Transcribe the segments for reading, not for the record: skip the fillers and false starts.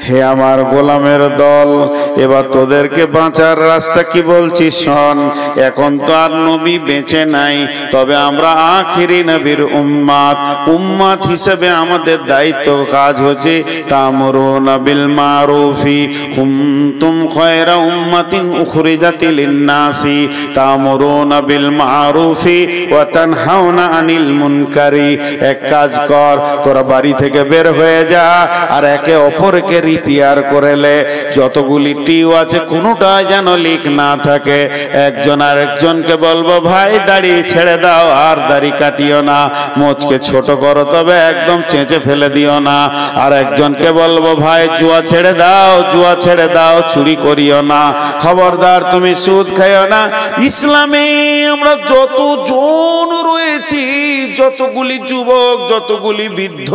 হে আমার গোলামের দল, এবার তোদেরকে বাঁচার রাস্তা কি বলছি শোন। এখন তো আর নবী বেঁচে নাই, তবে আমরা আখিরি নবীর উম্মাত হিসেবে আমাদের দায়িত্ব কাজ হচ্ছে তা'মুরুনা বিল মারুফি কুনতুম খায়রা উম্মাতিন উখরিজাত লিন-নাসি তা'মুরুনা বিল মারুফি ওয়া তানহাউনা আনিল মুনকারি। এক কাজ কর, তোরা বাড়ি থেকে বের হয়ে যা আর একে অপরকে রিপেয়ার করে লে। যতগুলি টিউ আছে কোনোটাই যেন লিক না থাকে। একজন আরেকজনকে বলবো ভাই দাড়ি ছেড়ে দাও আর দাড়ি কাটিও না, মোচকে ছোট করো তবে একদম চেঁচে ফেলে দিও না। আর একজনকে বলবো ভাই জুয়া ছেড়ে দাও, জুয়া ছেড়ে দাও, চুরি করিও না, খবরদার তুমি সুদ খাইও না। ইসলামে আমরা যতজন রয়েছি, যতগুলি যুবক, যতগুলি বৃদ্ধ,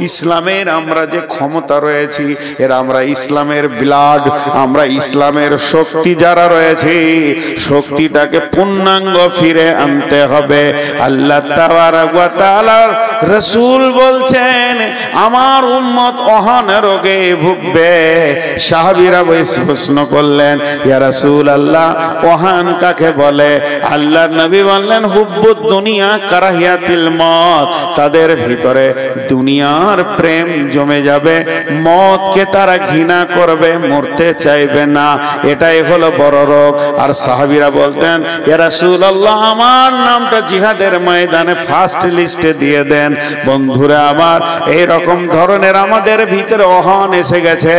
ইসলামের আমরা যে ক্ষমতা রয়েছি এর আমরা ইসলামের ব্লাড, আমরা ইসলামের শক্তি যারা রয়েছে শক্তিটাকে পূর্ণাঙ্গ ফিরে আনতে হবে। আল্লাহ তাবারক ওয়া তাআলা রাসূল বলছেন আমার উম্মত অহন রোগে ভুগবে। সাহাবীরা প্রশ্ন করলেন ইয়া রাসূলুল্লাহ ওহান কাকে বলে? আল্লাহর নবী বললেন হুব্বুদ দুনিয়া কারাহিয়াতিল মত। তাদের ভিতরে দুনিয়ার প্রেম জমে যাবে, মতকে তারা ঘৃণা করবে, মরতে চাইবে না। এটাই হলো বড় রোগ। আর সাহাবীরা বলতেন ইয়া রাসূলুল্লাহ আমার নামটা জিহাদের ময়দানে ফার্স্ট লিস্টে দিয়ে দেন। বন্ধুরা আমার, এই রকম ধরনের আমাদের ভিতরে অহন এসে গেছে।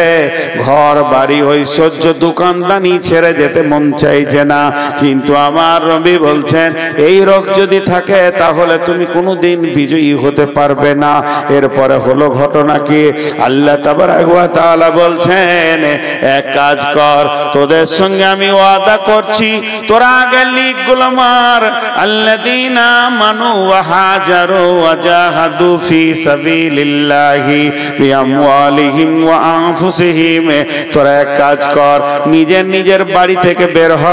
ঘর বাড়ি ঐশ্বর্য দোকানদানি ছেড়ে যেতে মন চাইছে না। কিন্তু আমার নবী বলছেন এই রোগ যদি থাকে তাহলে তুমি কোনোদিন বিজয়ী হতে পারবে না। এরপরে হলো ঘটনা কি? আল্লাহ তাবারক ওয়া তাআলা বলছেন এক কাজ কর, তোদের সঙ্গে আমি ওয়াদা করছি তোরা আগে লিখগুলো মার। আল্লাযীনা আমানু ওয়া হাজারু ওয়া জাহাদু ফি সাবিলিল্লাহি বিআমওয়ালিহিম ওয়া আনফুসিহিম। তোরা এক কাজ কর, নিজের বাড়ি থেকে বের হ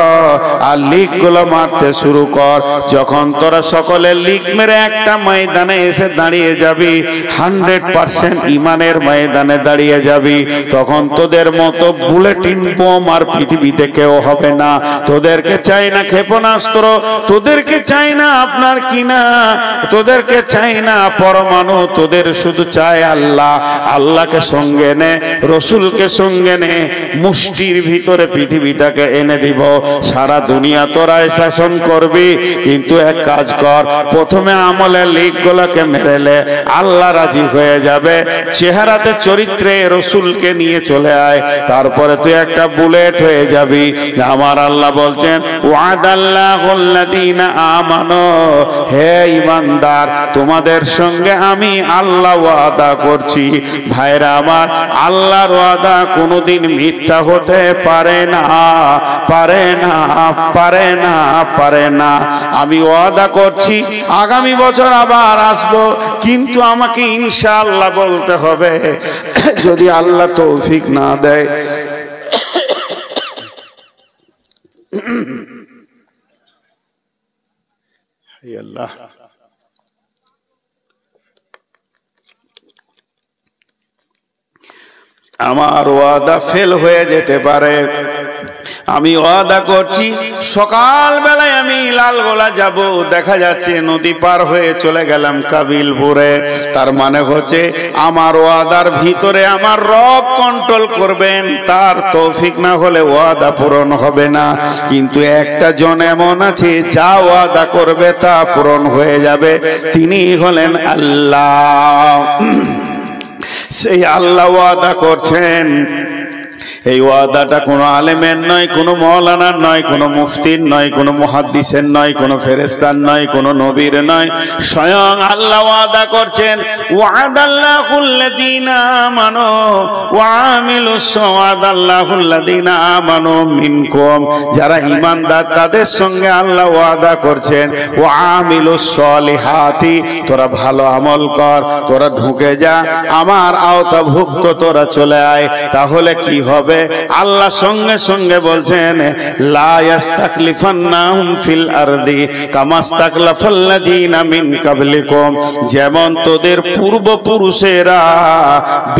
আর লিখগুলো মারতে শুরু কর। যখন তোরা সকলে লিখ মেরে একটা ময়দানে এসে দাঁড়িয়ে যাবি, 100% ইমানের ময়দানে দাঁড়িয়ে যাবি, তখন তোদের মতো বুলেটিন বোম আর পৃথিবীতে কেউ হবে না। তোদেরকে চাই না ক্ষেপণাস্ত্র, তোদেরকে চাই না আপনার কিনা, তোদেরকে চাই না পরমাণু, তোদের শুধু চাই আল্লাহ। আল্লাহকে সঙ্গে নে, রসুলকে সঙ্গে নে, মুষ্টির ভিতরে পৃথিবীটাকে এনে দিব। সারা দুনিয়া তোরাই শাসন করবি, কিন্তু এক কাজ কর, প্রথমে আমলের লিখগুলোকে মেরেলে আল্লাহ রাজি হয়ে যাবে। চেহারাতে চরিত্রে রসুলকে নিয়ে চলে আয়, তারপরে তুই একটা বুলেট হয়ে যাবি। আমার আল্লাহ বলছেন ওয়াদাল্লাহুল্লাযীনা আমানু, হে ঈমানদার তোমাদের সঙ্গে আমি আল্লাহ ওয়াদা করছি। ভাইরা আমার, আল্লাহর ওয়াদা কোনোদিন মিথ্যা হতে পারে না, পারে না, পারে না, পারে না। আমি ওয়াদা করছি আগামী বছর আবার আসবো, কিন্তু আমাকে ইনশাআল্লাহ বলতে হবে। যদি আল্লাহ তৌফিক না দেয়, আল্লাহ আমার ওয়াদা ফেল হয়ে যেতে পারে। আমি ওয়াদা করছি সকাল বেলায় আমি লালগোলা যাব, দেখা যাচ্ছে নদী পার হয়ে চলে গেলাম কাবিলপুরে। তার মানে হচ্ছে আমার ওয়াদার ভিতরে আমার রব কন্ট্রোল করবেন, তার তৌফিক না হলে ওয়াদা পূরণ হবে না। কিন্তু একটা জন এমন আছে যা ওয়াদা করবে তা পূরণ হয়ে যাবে, তিনি হলেন আল্লাহ। সেই আল্লাহ ওয়াদা করছেন। এই ওয়াদাটা কোনো আলেমের নয়, কোনো মৌলানার নয়, কোনো মুফতির নয়, কোনো মুহাদ্দিসের নয়, কোনো ফেরেশতার নয়, কোনো নবীর নয়, স্বয়ং আল্লাহ ওয়াদা করছেন ওয়াদাল্লাহুল্লাযীনা আমানু ওয়া আমিলুস ওয়াদাল্লাহুল্লাযীনা আমানু মিনকুম। যারা ঈমানদার তাদের সঙ্গে আল্লাহ ওয়াদা করছেন ওয়া আমিলুস সলিহাতি, তোরা ভালো আমল কর, তোরা ঢুকে যা আমার আওতাভুক্ত, তোরা চলে আয়। তাহলে কি হবে? তবে আল্লাহ সঙ্গে সঙ্গে বলছেন লা ইয়াস্তাখলিফান্নাহুম ফিল আরদি কামাস্তাখলাফাল্লাযীনা মিন কাবলিকুম, যেমন তোদের পূর্বপুরুষেরা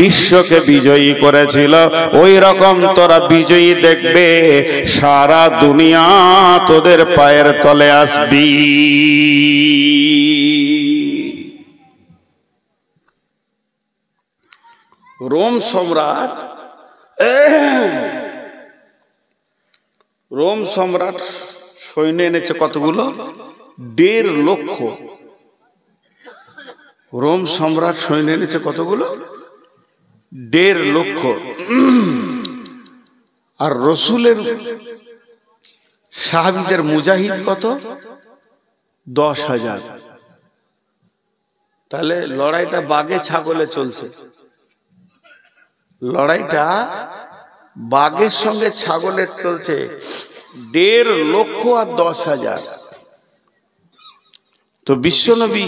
বিশ্বকে বিজয়ী করেছিল ওই রকম তোরা বিজয়ী দেখবে, সারা দুনিয়া তোদের পায়ের তলে আসবি। রোম সম্রাট সৈন্য এনেছে কতগুলো? 1.5 লক্ষ। রোম সম্রাট সৈন্য এনেছে কতগুলো? 1.5 লক্ষ। আর রসুলের সাহাবীদের মুজাহিদ কত? 10,000। তাহলে লড়াইটা বাঘে ছাগলে চলছে, লড়াইটা বাঘের সঙ্গে ছাগলের চলছে। 1.5 লক্ষ আর 10,000। তো বিশ্বনবী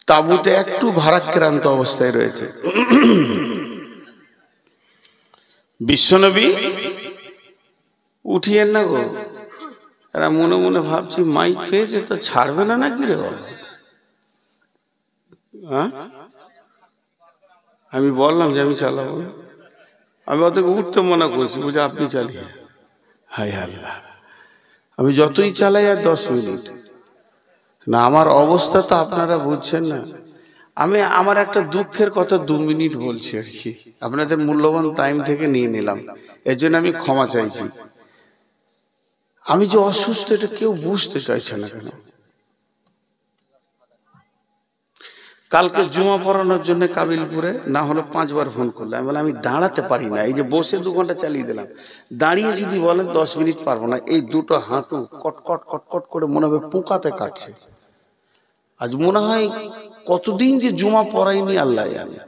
তাঁবুতে একটু ভারাক্রান্ত অবস্থায় রয়েছে। বিশ্বনবী উঠিয়েন না গো, এরা মনে মনে ভাবছি মাইক পেয়েছে তো ছাড়বে না নাকি রে বাবা। আমি বললাম যে আমি চালাবো না, আমি অতকে উঠতে মনে করছি, বুঝে আপনি চালিয়ে। হায় আল্লাহ, আমি যতই চালাই আর 10 মিনিট না, আমার অবস্থা তো আপনারা বুঝছেন না। আমি আমার একটা দুঃখের কথা 2 মিনিট বলছি আর কি, আপনাদের মূল্যবান টাইম থেকে নিয়ে নিলাম, এর জন্য আমি ক্ষমা চাইছি। আমি যে অসুস্থ এটা কেউ বুঝতে চাইছে না কেন? কালকে জুমা পড়ানোর জন্য কাবিলপুরে না হলো 5 বার ফোন করলাম, আমি বললাম আমি দাঁড়াতে পারি না, এই যে বসে 2 ঘন্টা চালিয়ে দিলাম, দাঁড়িয়ে যদি বলেন 10 মিনিট পারবো না। এই দুটো হাঁটু কটকট কটকট করে মনে হবে পোকাতে কাটছে। আজ মনে হয় কতদিন যে জুমা পড়াইনি আল্লাহ জানে।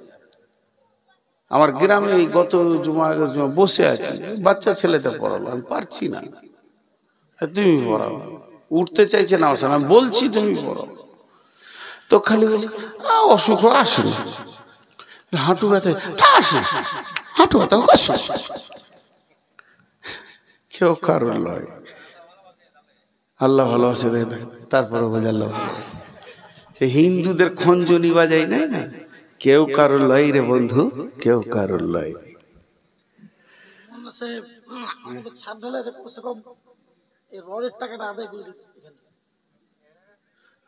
আমার গ্রামে এই গত জুমা বসে আছি, বাচ্চা ছেলেতে পড়ালো, আমি পারছি না, তুমি পড়াও। উঠতে চাইছে না, আমি বলছি তুমি পড়াও, তো খালি বলছে অসুখ আসুন, হাঁটু ব্যথা আসুন, হাঁটু ব্যথা আসুন। কেউ কারোর লয়, আল্লাহ ভালোবাসে দেখ। তারপরে বোঝা আল্লাহ ভালোবাসে। সে হিন্দুদের খঞ্জনি বাজাই না, কেউ কারোর লয় রে বন্ধু, কেউ কারোর লয়।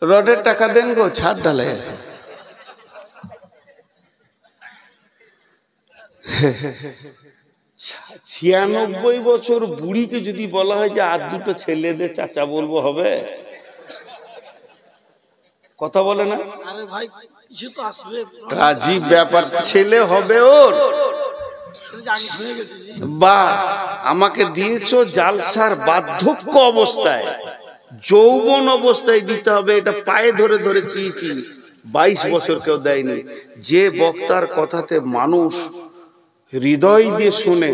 রডের টাকা দেন গো, ছাদ ঢালাই আছে। ছিয়ানব্বই বছর বুড়িকে যদি বলা হয় যে আর 2টো ছেলেদের চাচা বলবো, হবে? কথা বলে না? আরে ভাই কিছু তো আসবে, রাজীব ব্যাপার, ছেলে হবে ওর। বাস আমাকে দিয়েছো জালসার বার্ধক্য অবস্থায়, যৌবন অবস্থায় দিতে হবে, এটা পায়ে ধরে ধরে চেয়েছি। 22 বছর কেউ দেয়নি। যে বক্তার কথাতে মানুষ হৃদয় দিয়ে শুনে,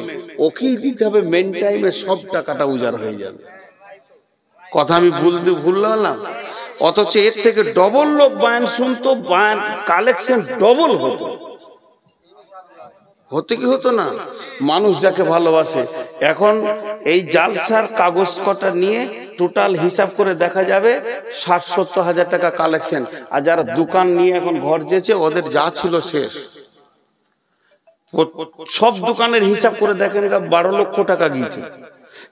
ওকেই দিতে হবে। মেন টাইমে সব টাকাটা উজাড় হয়ে যাবে। কথা আমি ভুললাম, অথচ এর থেকে ডবল লোক বায়ান শুনতো, বায়ান কালেকশন ডবল হতো। হতে কি হতো না? মানুষ যাকে ভালোবাসে। এখন এই জালসার কাগজ কটা নিয়ে টোটাল হিসাব করে দেখা যাবে 60-70 হাজার টাকা কালেকশন। আর যারা দোকান নিয়ে এখন ঘর যেছে, ওদের যা ছিল শেষ। সব দোকানের হিসাব করে দেখেন 12 লক্ষ টাকা গিয়েছে।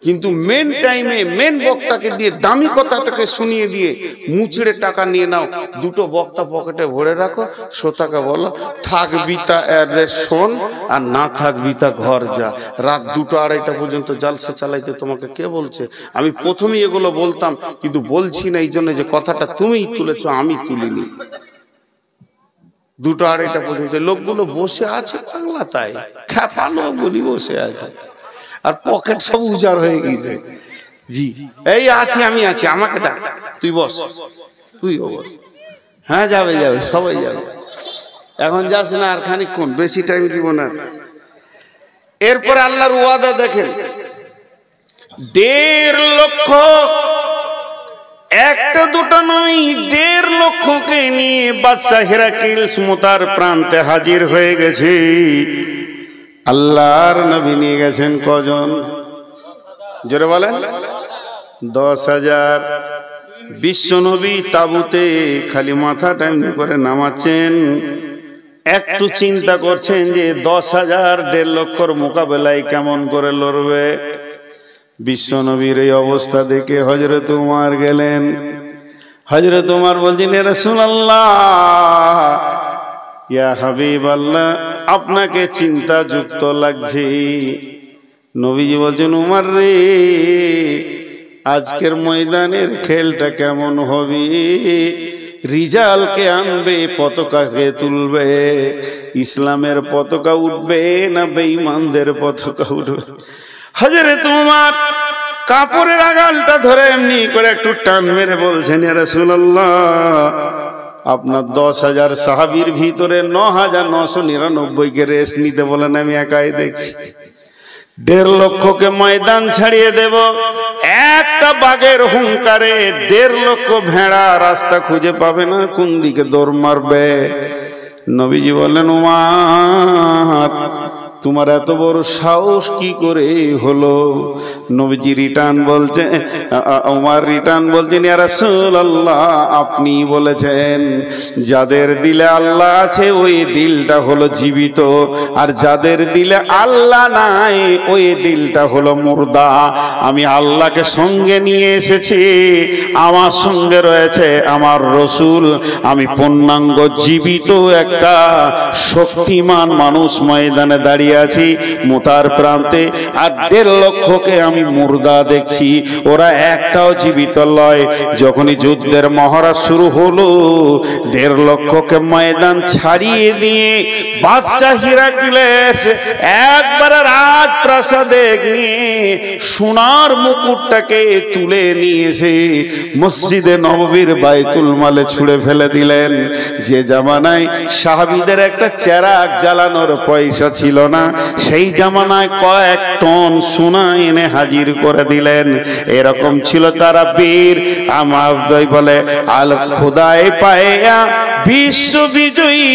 কিন্তু মেন টাইমে মেন বক্তাকে দিয়ে দামি কথাটাকে শুনিয়ে দিয়ে মুচড়ে টাকা নিয়ে নাও। 2টো বক্তা পকেটে ভরে রাখো, শ্রোতাকে বলো থাকবি তা শোন, আর না থাকবি তা ঘর যা। রাত 2টা-2:30 পর্যন্ত জালসা চালাইতে তোমাকে কে বলছে? আমি প্রথমেই এগুলো বলতাম, কিন্তু বলছি না এই জন্য যে কথাটা তুমিই তুলেছো, আমি তুলিনি। 2টা-2:30 পর্যন্ত লোকগুলো বসে আছে বাংলা, তাই খ্যাপালো বলি বসে আছে, আর পকেট সব উজাড় হয়ে গেছে। জি এই আছি, আমি আছি, আমাকে ডাক, তুই বস, তুইও বস। হ্যাঁ যাবে যাবে, সবাই যাবে। এখন যাস না, আর খানিকক্ষণ, বেশি টাইম দিব না। এরপর আল্লাহর ওয়াদা দেখেন, 1.5 লক্ষ, একটা দুটো নয়, 1.5 লক্ষকে নিয়ে বাদশা হেরাক্লিস মুতার প্রান্তে হাজির হয়ে গেছে। আল্লাহর নবী নিয়ে গেছেন কজন? জোরে বলেন। 10,000। বিশ্ব নবী তাবুতে খালি মাথাটা এমনি করে নামাচ্ছেন, একটু চিন্তা করছেন যে 10,000 1.5 লক্ষর মোকাবেলায় কেমন করে লড়বে। বিশ্ব নবীর এই অবস্থা দেখে হযরত উমর গেলেন। হযরত উমর বলছেন, ইয়া রাসূলুল্লাহ, ইয়া হাবিবাল্লাহ, আপনাকে চিন্তাযুক্ত লাগছে। নবীজি বলছেন, উমর রে, আজকের ময়দানের খেলটা কেমন হবে? রিজালকে আনবে, পতাকাকে তুলবে, ইসলামের পতাকা উঠবে না বেঈমানদের পতাকা উঠবে? হযরত উমর কাপড়ের আগালটা ধরে এমনি করে একটু টান মেরে বলছেন, ইয়া রাসূলুল্লাহ, আপনার 10,000 সাহাবীর ভিতরে 9,999 কে রেস্ট নিতে বলেন, আমি একাই দেখছি। 1.5 লক্ষকে ময়দান ছাড়িয়ে দেব। একটা বাঘের হুঙ্কারে 1.5 লক্ষ ভেড়া রাস্তা খুঁজে পাবে না, কোন দিকে দৌড় মারবে? নবীজি বললেন, উমর, তোমার এত বড় সাহস কি করে হলো? নবীজি উমর রিটার্ন বলছেন, ইয়া রাসূলুল্লাহ, আপনি বলেছেন যাদের দিলে আল্লাহ আছে ওই দিলটা হলো জীবিত, আর যাদের দিলে আল্লাহ নাই ওই দিলটা হলো মুর্দা। আমি আল্লাহকে সঙ্গে নিয়ে এসেছি, আমার সঙ্গে রয়েছে আমার রসুল। আমি পূর্ণাঙ্গ জীবিত একটা শক্তিমান মানুষ ময়দানে দাঁড়িয়ে আছি মুতার প্রান্তে, আর 1.5 লক্ষকে আমি মুর্দা দেখছি, ওরা একটাও জীবিত নয়। যখনই যুদ্ধের মহড়া শুরু হলো, 1.5 লক্ষকে ময়দান ছাড়িয়ে দিয়ে বাদশা হিরাক্লিয়াস একবার রাজপ্রাসাদে নিয়ে সোনার মুকুটটাকে তুলে নিয়েছে মসজিদে নববীর বাইতুল মালে ছুঁড়ে ফেলে দিলেন। যে জামানায় সাহাবীদের একটা চেরাগ জ্বালানোর পয়সা ছিল না, সেই জামানায় কয়েক টন সোনা এনে হাজির করে দিলেন। এরকম ছিল তারা বীর। আমার বলে, আল খোদায় পায়া বিশ্ব বিজয়ী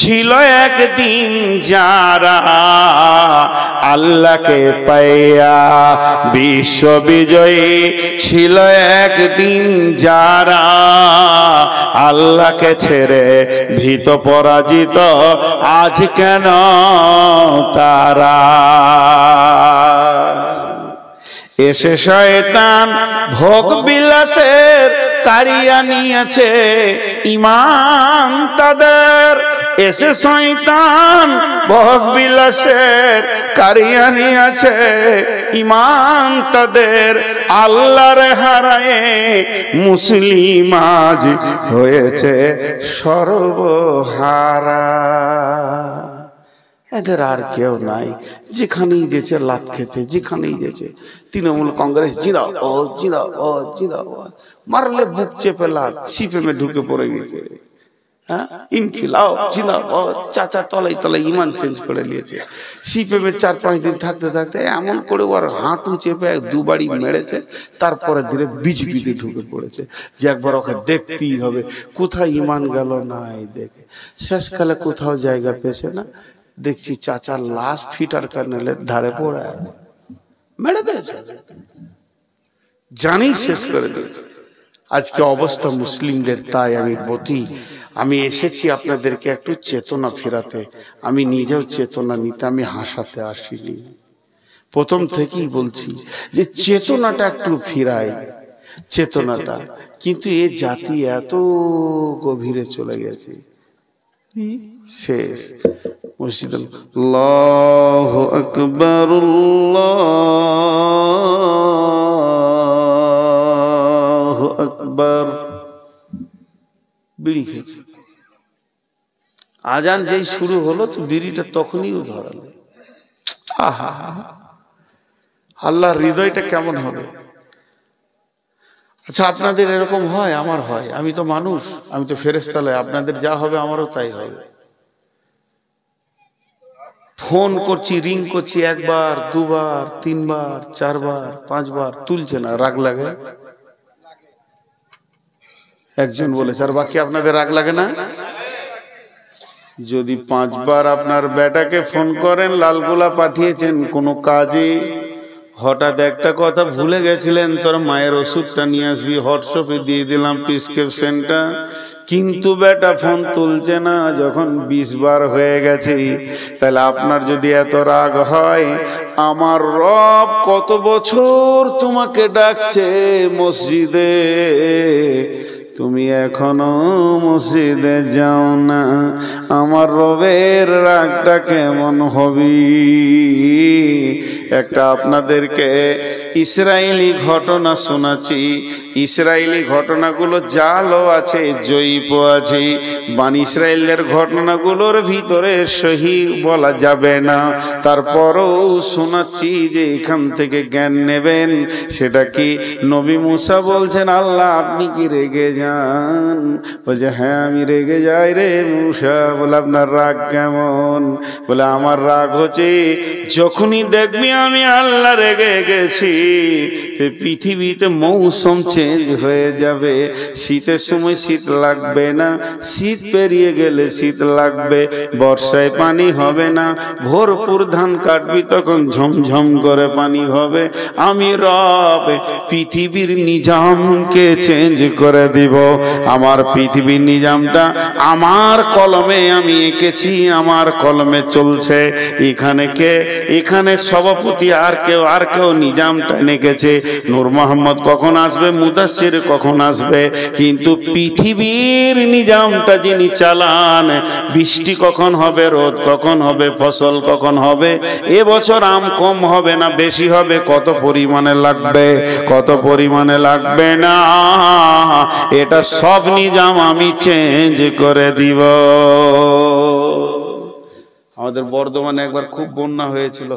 ছিল একদিন যারা, আল্লাহকে পাইয়া বিশ্ব বিজয়ী ছিল একদিন যারা, আল্লাহকে ছেড়ে ভীত পরাজিত আজ কেন তারা? এসে শয়তান ভোগ বিলাসের কারিয়া নিয়েছে ঈমান তাদের। এসে শয়তান ভোগ বিলাসের কারিয়া নিয়েছে ঈমান তাদের। আল্লাহর হারায়ে মুসলিম আজ হয়েছে সর্বহারা। এদের আর কেউ নাই। যেখানেই যেছে লাত খেছে, যেখানেই যেছে তৃণমূল কংগ্রেস জিন্দাবাদ জিন্দাবাদ জিন্দাবাদ, মারলে বুক চেপে লাত, সিপিএমে ঢুকে পড়ে গেছে। হ্যাঁ, ইনকিলাব জিন্দাবাদ, চাচা তলাই তলাই ইমান চেঞ্জ করে নিয়েছে। সিপিএমে 4-5 দিন থাকতে থাকতে এমন করে ওর হাঁটু চেপে 2 বাড়ি মেরেছে, তারপরে ধীরে বিজেপিতে ঢুকে পড়েছে যে একবার ওকে দেখতেই হবে কোথায় ইমান গেল। নাই দেখে শেষকালে কোথাও জায়গা পেয়েছে না, দেখছি চাচার লাশ ফিটার কার্নেলের ধারে পড়ে মেরে দিয়েছে, জানি শেষ করে দিয়েছে। আজকে অবস্থা মুসলিমদের। তাই আমি এসেছি আপনাদেরকে একটু চেতনা ফেরাতে। আমি নিজেও চেতনা নিতে, আমি হাসাতে আসিনি। প্রথম থেকেই বলছি যে চেতনাটা একটু ফিরাই, চেতনাটা। কিন্তু এ জাতি এত গভীরে চলে গেছে, শেষ। মসজিদ আল্লাহু আকবার, আল্লাহু আকবার। বিড়ি খেয়েছে, আজান যেই শুরু হলো তো বিড়িটা তখনই ধরালো। আহা, আল্লাহর হৃদয়টা কেমন হবে। আচ্ছা, আপনাদের এরকম হয়? আমার হয়। আমি তো মানুষ, আমি তো ফেরেশতা নই। আপনাদের যা হবে আমারও তাই হবে। ফোন করছি, রিং করছি, 1 বার 2 বার 3 বার 4 বার 5 বার, তুলছে না, রাগ লাগে। একজন বলেছে, আর বাকি আপনাদের রাগ লাগে না? যদি 5 বার আপনার বেটাকে ফোন করেন লালগোলা পাঠিয়েছেন কোনো কাজে, হঠাৎ একটা কথা ভুলে গেছিলেন, তোর মায়ের ওষুধটা নিয়ে আসবি, হোয়াটসঅ্যাপে দিয়ে দিলাম প্রেসক্রিপশনটা, কিন্তু বেটা ফোন তুলছে না, যখন 20 বার হয়ে গেছে, তাহলে আপনার যদি এত রাগ হয়, আমার রব কত বছর তোমাকে ডাকছে মসজিদে, তুমি এখনো মসজিদে যাও না, আমার রবের রাগটা কেমন হবে? একটা আপনাদেরকে ইসরায়েলি ঘটনা শোনাচ্ছি। ইসরায়েলি ঘটনাগুলো জালও আছে, জয়ীফও আছে। বানি ইসরায়েলের ঘটনাগুলোর ভিতরে সহি বলা যাবে না, তারপরও শোনাচ্ছি যে এখান থেকে জ্ঞান নেবেন। সেটা কি, নবী মুসা বলছেন, আল্লাহ আপনি কি রেগে যান? বলছে হ্যাঁ আমি রেগে যাই রে মুসা। বলে আপনার রাগ কেমন? বলে আমার রাগ হচ্ছে যখনই দেখবি আমি আল্লাহ রেগে গেছি, পৃথিবীতে মৌসুম চেঞ্জ হয়ে যাবে। শীতের সময় শীত লাগবে না, শীত পেরিয়ে গেলে শীত লাগবে, বর্ষায় পানি হবে না, ভরপুর ধান কাটবি তখন ঝমঝম করে পানি হবে। আমি রব পৃথিবীর নিজামকে চেঞ্জ করে দিব। আমার পৃথিবীর নিজামটা আমার কলমে আমি এঁকেছি, আমার কলমে চলছে। এখানে সভাপতি আর কেউ নিজামটা এঁকেছে। নূর মোহাম্মদ কখন আসবে, মুদাসসির কখন আসবে, কিন্তু পৃথিবীর নিজামটা যিনি চালান, বৃষ্টি কখন হবে, রোদ কখন হবে, ফসল কখন হবে, এবছর আম কম হবে না বেশি হবে, কত পরিমাণে লাগবে কত পরিমাণে লাগবে না, এটা সব নিজাম আমি চেঞ্জ করে দিব। আমাদের বর্ধমানে একবার খুব বন্যা হয়েছিল,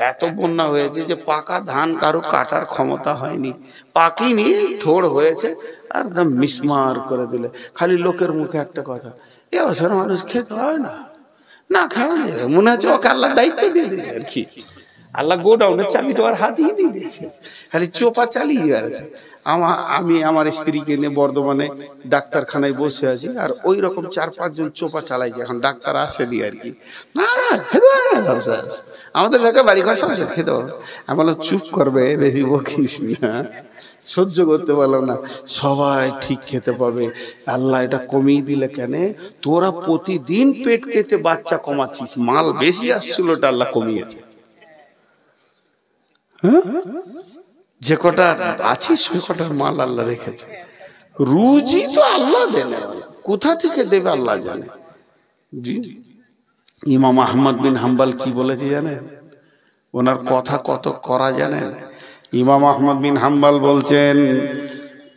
এত বন্যা হয়েছে যে পাকা ধান কারো কাটার ক্ষমতা হয়নি, পাকিনি, থোড় হয়েছে, আর একদম মিসমার করে দিলে। খালি লোকের মুখে একটা কথা, এ বছর মানুষ খেতে হয় না, না খাওয়া যাবে, মনে হচ্ছে ওকে আল্লাহ দায়িত্ব দিয়ে দিয়েছে আর কি, আল্লাহ গোডাউনের চাবিটা ওর হাতেই দিয়ে দিয়েছে, খালি চোপা চালিয়ে গেছে। আমি আমার স্ত্রীকে নিয়ে বর্ধমানে ডাক্তারখানায় বসে আছি, আর ওই রকম 4-5 জন চোপা চালাইছে। এখন ডাক্তার আসেনি আর কি, না খেতে পারে না, আমাদের এলাকায় বাড়ি ঘর সব খেতে পারবে। আমি বললাম চুপ করবে, বেশি বকিস না, সহ্য করতে পারলাম না। সবাই ঠিক খেতে পাবে, আল্লাহ এটা কমিয়ে দিলে কেন? তোরা প্রতিদিন পেট কেটে বাচ্চা কমাচ্ছিস, মাল বেশি আসছিল, ওটা আল্লাহ কমিয়েছে। যে কটা আছিস ওই কটার মাল আল্লাহ রেখেছে। রুজি তো আল্লাহ দেন, কোথা থেকে দেবে আল্লাহ জানে। ইমাম আহমদ বিন হাম্বল কি বলেছে জানেন? ওনার কথা কত করা জানেন? ইমাম আহমদ বিন হাম্বল বলছেন,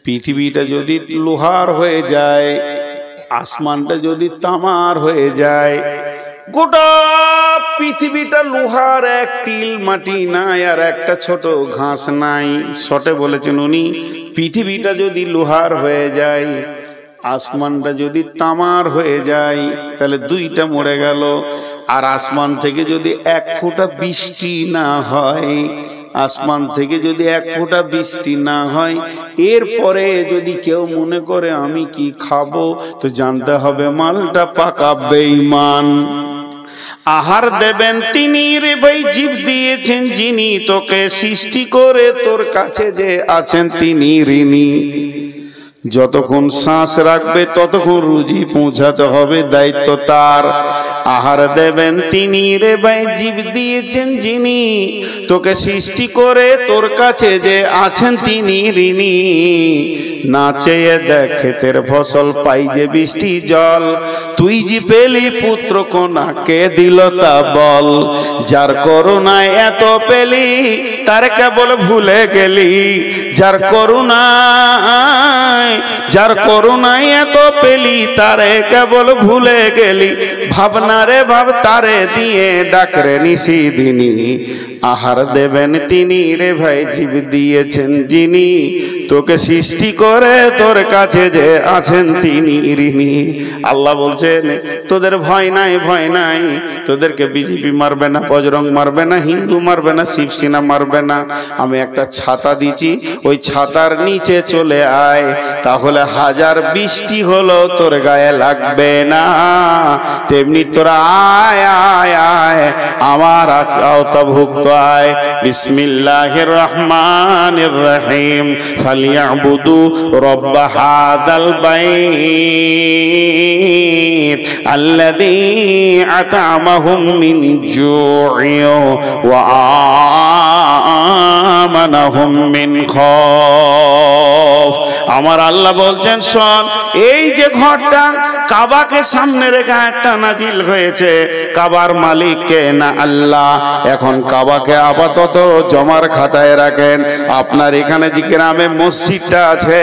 পৃথিবীটা যদি লোহার হয়ে যায়, আসমানটা যদি তামার হয়ে যায়, গোটা পৃথিবীটা লোহার, এক তিল মাটি নাই আর একটা ছোট ঘাস নাই। শটে বলেছেন উনি, পৃথিবীটা যদি লোহার হয়ে যায়, আসমানটা যদি তামার হয়ে যায়, তাহলে দুইটা মরে গেল। আর আসমান থেকে যদি 1 ফোঁটা বৃষ্টি না হয়, আসমান থেকে যদি 1 ফোঁটা বৃষ্টি না হয়, এরপরে যদি কেউ মনে করে আমি কি খাবো, তো জানতে হবে মালটা পাকা বেঈমান। আহার দেবেন তিনি রে ভাই, জীব দিয়েছেন যিনি, তোকে সৃষ্টি করে তোর কাছে যে আছেন তিনি ঋণী। যতক্ষণ শ্বাস রাখবে ততক্ষণ রুজি পৌঁছাতে হবে, দায়িত্ব তার। আহার দেবেন তিনি রে ভাই, জীব দিয়েছেন যিনি, তোকে সৃষ্টি করে তোর কাছে যে আছেন তিনি ঋণী। না চেয়ে দেখ ক্ষেতের ফসল, পাই যে বৃষ্টি জল, তুই যে পেলি পুত্র কন্যা, কে দিল তা বল। যার করুণায় এত পেলি, তার কেবল ভুলে গেলি, যার করুণায় এত পেলি, তারে কেবল ভুলে গেলি। ভাবনা রে ভাব, তারে দিয়ে ডাকরে নিশি দিনী, আহার দেবেন তিনি রে ভাই, জীব দিয়েছেন যিনি, তোকে সৃষ্টি করে তোর কাছে যে আছেন তিনি ঋণী। আল্লাহ বলছেন তোদের ভয় নাই, ভয় নাই, তোদেরকে বিজেপি মারবে না, বজরং মারবে না, হিন্দু মারবে না, শিবসেনা মারবে না। আমি একটা ছাতা দিচ্ছি, ওই ছাতার নিচে চলে আয়, তাহলে হাজার বৃষ্টি হলো তোর গায়ে লাগবে না। তেমনি তোরা আয় আয় আয়, আমার আওতাভুক্ত আয়। বিসমিল্লাহির রহমানির রহিম। ফালিয়াবুদু রব্ব হাযাল বাইত আল্লাযী আত'আমাহুম মিন জু'ইন ওয়া আমানাহুম মিন খাউফ। আমার আল্লাহ বলছেন শোন, এই যে ঘরটা কাবাকে সামনে রেখে একটা নাজিল হয়েছে, কাবার মালিক কে না? আল্লাহ। এখন কাবাকে আপাতত জমার খাতায় রাখেন। আপনার এখানে যে গ্রামে মসজিদটা আছে,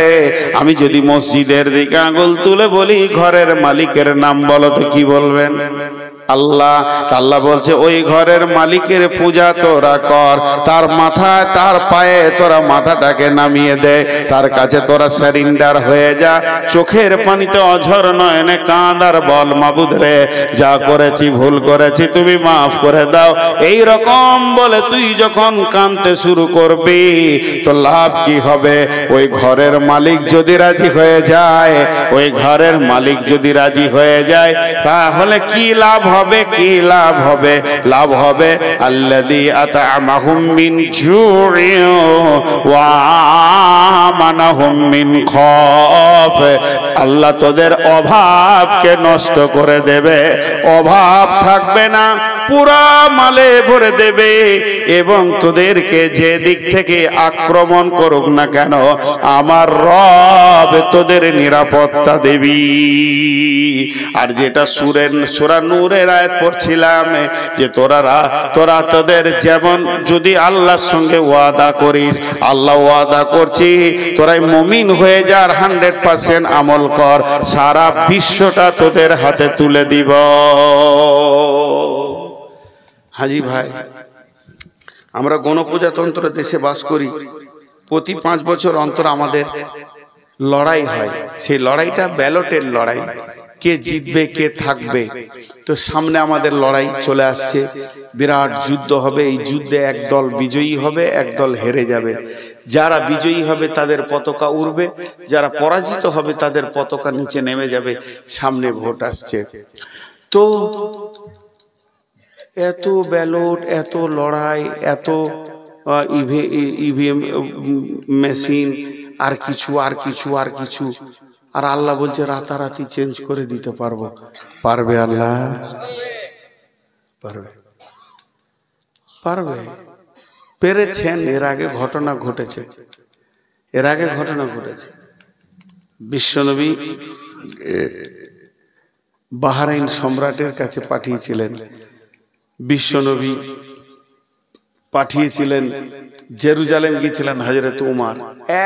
আমি যদি মসজিদের দিকে আঙুল তুলে বলি ঘরের মালিকের নাম বলো, তো কি বলবেন? আল্লাহ। আল্লাহ বলছে ওই ঘরের মালিকের পূজা তোরা কর, তার মাথায় তার পায়ে তোরা মাথাটাকে নামিয়ে দে, তার কাছে তোরা সারেন্ডার হয়ে যা, চোখের পানিতে অঝর নয়নে কাঁদ আর বল মাবুদ রে যা করেছি ভুল করেছি তুমি মাফ করে দাও। এই রকম বলে তুই যখন কাঁদতে শুরু করবি তো লাভ কি হবে? ওই ঘরের মালিক যদি রাজি হয়ে যায়, ওই ঘরের মালিক যদি রাজি হয়ে যায়, তাহলে কি লাভ হবে? কি লাভ হবে? লাভ হবে আল্লাযী আত'আমাহুম মিন জু'ইন ওয়া আমানাহুম মিন খাউফ। আল্লাহ তোদের অভাবকে নষ্ট করে দেবে, অভাব থাকবে না, পুরা মালে ভরে দেবে, এবং তোদেরকে যে দিক থেকে আক্রমণ করুক না কেন আমার রব তোদের নিরাপত্তা দেবী। আর যেটা সূরা নূরের আয়াত পড়ছিলাম যে তোরা তোদের যেমন যদি আল্লাহর সঙ্গে ওয়াদা করিস, আল্লাহ ওয়াদা করছি তোরাই মুমিন হয়ে যা, 100% আমল কর, সারা বিশ্বটা তোদের হাতে তুলে দিব। হাজি ভাই, আমরা গণপ্রজাতন্ত্র দেশে বাস করি, প্রতি 5 বছর অন্তর আমাদের লড়াই হয়। সেই লড়াইটা ব্যালটের লড়াই, কে জিতবে কে থাকবে। তো সামনে আমাদের লড়াই চলে আসছে, বিরাট যুদ্ধ হবে। এই যুদ্ধে একদল বিজয়ী হবে, একদল হেরে যাবে। যারা বিজয়ী হবে তাদের পতাকা উড়বে, যারা পরাজিত হবে তাদের পতাকা নিচে নেমে যাবে। সামনে ভোট আসছে, তো এত ব্যালট, এত লড়াই, এত ইভিএম মেশিন, আর কিছু আর কিছু আর কিছু, আর আল্লাহ বলছে রাতারাতি চেঞ্জ করে দিতে পারবো। পারবে আল্লাহ? পারবে, পারবে, পেরেছেন। এর আগে ঘটনা ঘটেছে, এর আগে ঘটনা ঘটেছে। বিশ্বনবী বাহরাইন সম্রাটের কাছে পাঠিয়েছিলেন, বিশ্বনবী পাঠিয়েছিলেন, জেরুজালেম গিয়েছিলেন হযরত উমর।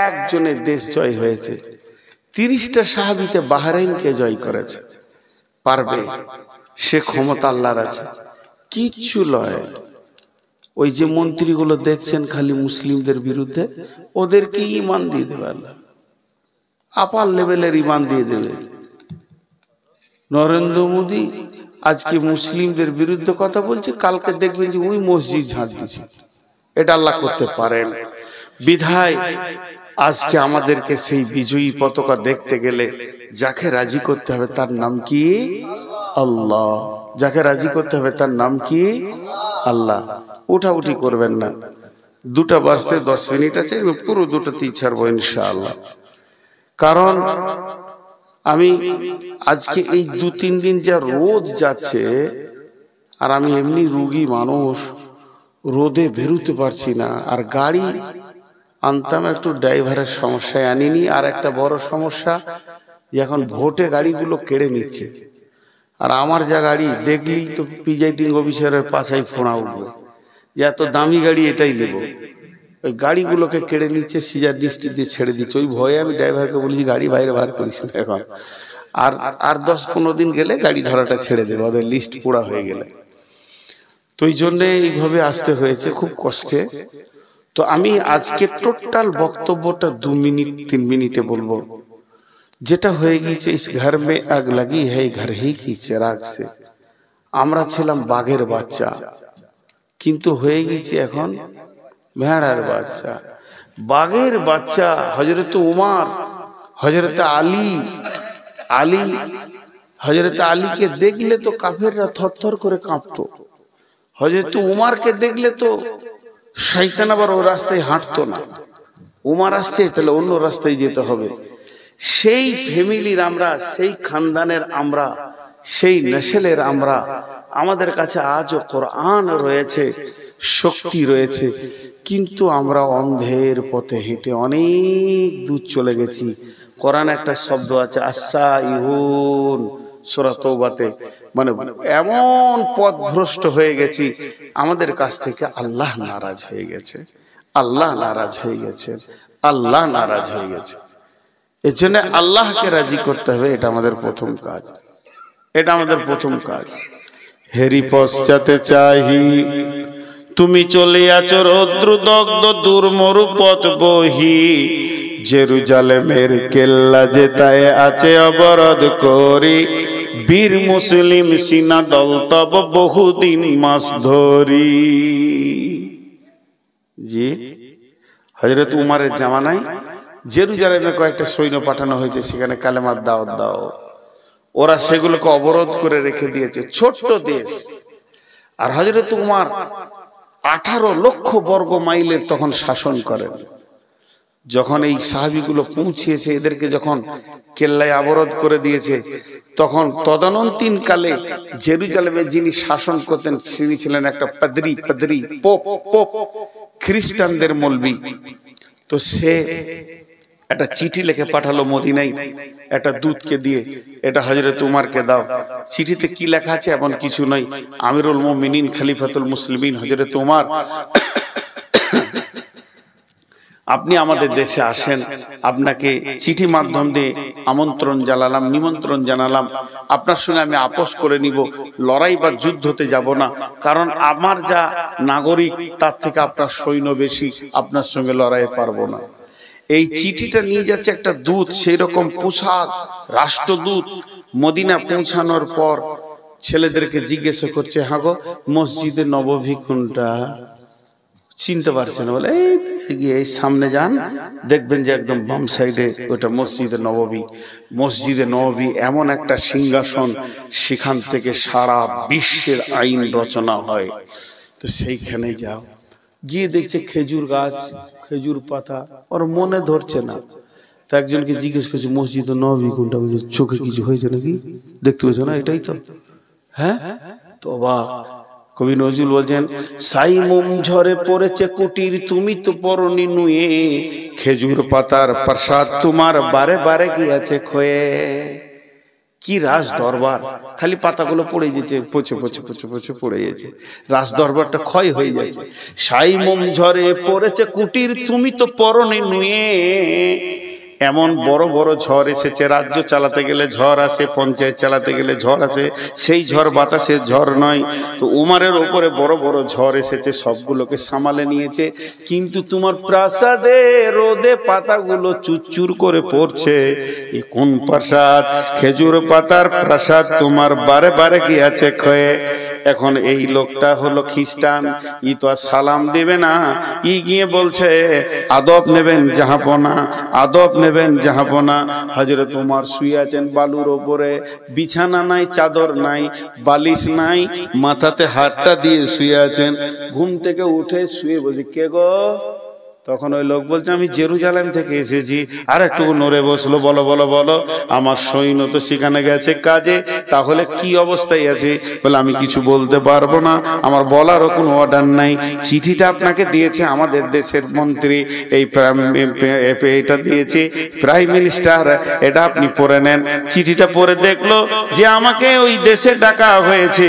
একজনের দেশ জয় হয়েছে, 30টা সাহাবীতে বাহরাইনকে জয় করেছে। পারবে, সে ক্ষমতা আল্লাহর আছে। কিচ্ছু লয়। ওই যে মন্ত্রীগুলো দেখছেন খালি মুসলিমদের বিরুদ্ধে, ওদেরকে ঈমান দিয়ে দেবে আল্লাহ, আপার লেভেলের ঈমান দিয়ে দেবে। নরেন্দ্র মোদী আজকে মুসলিমদের বিরুদ্ধে কথা বলছে, কালকে দেখবেন যে ওই মসজিদ ঝাড় দিচ্ছে। এটা আল্লাহ করতে পারেন। বিধায় আজকে আমাদেরকে সেই বিজয়ী পতাকা দেখতে গেলে যাকে রাজি করতে হবে তার নাম কি? আল্লাহ। যাকে রাজি করতে হবে তার নাম কি? আল্লাহ। উঠাউঠি করবেন না। 2টা বাজতে 10 মিনিট আছে, পুরো 2টাতেই ছাড়বো ইনশাআল্লাহ। কারণ আমি আজকে এই 2-3 দিন যা রোদ যাচ্ছে, আর আমি এমনি রোগী মানুষ, রোদে বেরোতে পারছি না। আর গাড়ি আনতাম, একটু ড্রাইভারের সমস্যায় আনিনি। আর একটা বড় সমস্যা, এখন ভোটে গাড়িগুলো কেড়ে নিচ্ছে। আর আমার যা গাড়ি দেখলেই তো প্রিজাইডিং অফিসারের পাছায় ফোনা উঠবে যে এত দামি গাড়ি এটাই নেব। ওই গাড়িগুলোকে কেড়ে নিচ্ছে, সিজার দৃষ্টি দিয়ে ছেড়ে দিচ্ছে। ওই ভয়ে আমি ড্রাইভারকে বলেছি গাড়ি বাইরে বার করিস না এখন, আর 10-15 দিন গেলে গাড়ি ধরাটা ছেড়ে দেবে, ওদের লিস্ট পুরা হয়ে গেলে। তো এই জন্যে এইভাবে আসতে হয়েছে খুব কষ্টে। তো আমি আজকে টোটাল বক্তব্যটা 2 মিনিট 3 মিনিটে বলবো। যেটা হয়ে গিয়েছে, ইস ঘর মে আগ লাগি হ্যায় ঘর হি কি চিরাগ সে। আমরা ছিলাম বাঘের বাচ্চা, কিন্তু হয়ে গিয়েছে এখন ভেড়ার বাচ্চা। বাঘের বাচ্চা হযরত উমর, হযরত আলী হযরত আলীকে দেখলে তো কাফেররা থরথর করে কাঁপতো। হযরত উমরকে দেখলে তো শয়তান আবার ও রাস্তায় হাঁটতো না। উমর আসছে তাহলে অন্য রাস্তায় যেতে হবে। সেই ফ্যামিলির আমরা, সেই খানদানের আমরা, সেই নেসলের আমরা। আমাদের কাছে আজও কোরআন রয়েছে, শক্তি রয়েছে, কিন্তু আমরা অন্ধের পথে হেঁটে অনেক দূর চলে গেছি। কোরআন একটা শব্দ আছে আস-সাইহুন, সূরা তওবাতে, মানে এমন পথভ্রষ্ট হয়ে গেছি, আমাদের কাছ থেকে আল্লাহ নারাজ হয়ে গেছে, আল্লাহ নারাজ হয়ে গেছে, আল্লাহ নারাজ হয়ে গেছে। এর জন্য আল্লাহকে রাজি করতে হবে, এটা আমাদের প্রথম কাজ, এটা আমাদের প্রথম কাজ। হেরি পশ্চাতে চাহি তুমি চলিয়াছ রৌদ্রদগ্ধ দুর্মরু পথ বহি, জেরুজালেমের কেল্লা যেতায় আছে অবরোধ করি, বীর মুসলিম সিনা দল তব বহুদিন মাস ধরি। জি, হযরত উমরের জামানায় জেরুজালেমে কয়েকটা সৈন্য পাঠানো হয়েছে, সেখানে কালেমার দাওয়াত দাও। ওরা সেগুলোকে অবরোধ করে রেখে দিয়েছে, ছোট্ট দেশ। আর হযরত উমর 18 লক্ষ বর্গ মাইলের তখন শাসন করেন। যখন এই সাহাবীগুলো পৌঁছিয়েছে, এদেরকে যখন কেল্লায় অবরোধ করে দিয়েছে, তখন তদানীন্তন কালে জেরুজালেমে যিনি শাসন করতেন তিনি ছিলেন একটা পাদ্রী, পোপ, খ্রিস্টানদের মৌলবি। তো সে একটা চিঠি লিখে পাঠালো মদিনায় একটা দূতকে দিয়ে, এটা হযরত উমরকে দাও। চিঠিতে কি লেখা আছে এমন কিছু নয়, আমিরুল মুমিনিন খলিফাতুল মুসলিমিন হযরত উমর, আপনি আমাদের দেশে আসেন, আপনাকে চিঠি মাধ্যম দিয়ে আমন্ত্রণ জানালাম, নিমন্ত্রণ জানালাম। আপনার সঙ্গে আমি আপোষ করে নিব, লড়াই বা যুদ্ধতে যাব না, কারণ আমার যা নাগরিক তার থেকে আপনার সৈন্য বেশি, আপনার সঙ্গে লড়াইয়ে পারবো না। এই চিঠিটা নিয়ে যাচ্ছে একটা দূত, সেই রকম পোশাক, রাষ্ট্রদূত। মদিনা পৌঁছানোর পর ছেলেদেরকে জিজ্ঞাসা করছে, হ্যাঁ গো মসজিদে নববী কোনটা? চিনতে পারছেন? বলে এই সামনে যান, দেখবেন যে একদম বাম সাইডে ওটা মসজিদে নববী। মসজিদে নববী এমন একটা সিংহাসন, সেখান থেকে সারা বিশ্বের আইন রচনা হয়। তো সেইখানে যাও, গিয়ে দেখছে খেজুর গাছ, খেজুর পাতা, ওর মনে ধরছে না। তো একজনকে জিজ্ঞেস করছে মসজিদে নববী কোনটা? চোখে কিছু হয়েছে নাকি? দেখতে পেয়েছো না? এটাই তো। হ্যাঁ, তো বাবা কবি নজরুল বলছেন, সাই মোম ঝরে পড়েছে কুটির, তুমি তো পরনি নুয়ে, খেজুর পাতার প্রসাদ তোমার বারে বারে গিয়েছে ক্ষয়ে। কি রাজ দরবার, খালি পাতাগুলো পড়ে যেছে, পচে পচে পচে পচে পড়ে গেছে, রাজ দরবারটা ক্ষয় হয়ে যাচ্ছে। সাই মোম ঝরে পড়েছে কুটির, তুমি তো পরনি নুয়ে। এমন বড় বড় ঝড় এসেছে, রাজ্য চালাতে গেলে ঝড় আসে, পঞ্চায়েত চালাতে গেলে ঝড় আসে, সেই ঝড় বাতাসের ঝড় নয়। তো উমরের ওপরে বড় বড় ঝড় এসেছে, সবগুলোকে সামালে নিয়েছে, কিন্তু তোমার প্রাসাদে রোদে পাতাগুলো চুরচুর করে পড়ছে। এ কোন প্রাসাদ? খেজুর পাতার প্রাসাদ তোমার বারে বারে গিয়েছে ক্ষয়ে। এখন এই লোকটা হলো খ্রিস্টান, ই তো আর সালাম দেবে না, ই গিয়ে বলছে আদব নেবেন জাহাপনা, আদব নেবেন জাহাপনা। হযরত উমর শুয়ে আছেন বালুর ওপরে, বিছানা নাই, চাদর নাই, বালিশ নাই, মাথাতে হাতটা দিয়ে শুয়ে আছেন। ঘুম থেকে উঠে শুয়ে বলছে, কে গো? তখন ওই লোক বলছে, আমি জেরুজালেম থেকে এসেছি। আর একটু নড়ে বসলো, বলো বলো বলো। আমার সৈন্য তো সেখানে গেছে কাজে, তাহলে কি অবস্থায় আছে? বলে আমি কিছু বলতে পারবো না, আমার বলারও কোনো অর্ডার নাই। চিঠিটা আপনাকে দিয়েছে আমাদের দেশের মন্ত্রী, এই এটা দিয়েছে প্রাইম মিনিস্টার, এটা আপনি পড়ে নেন। চিঠিটা পড়ে দেখলো যে আমাকে ওই দেশে ডাকা হয়েছে,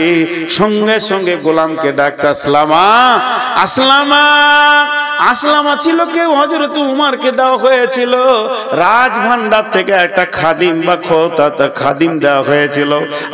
সঙ্গে সঙ্গে গোলামকে ডাকছে, আসলামা আসলামা আসলামা ছিল কেউ হযরত উমরকে দেওয়া হয়েছিল রাজভান্ডার থেকে একটা খাদিম বা খাদিম দেওয়া হয়েছিল।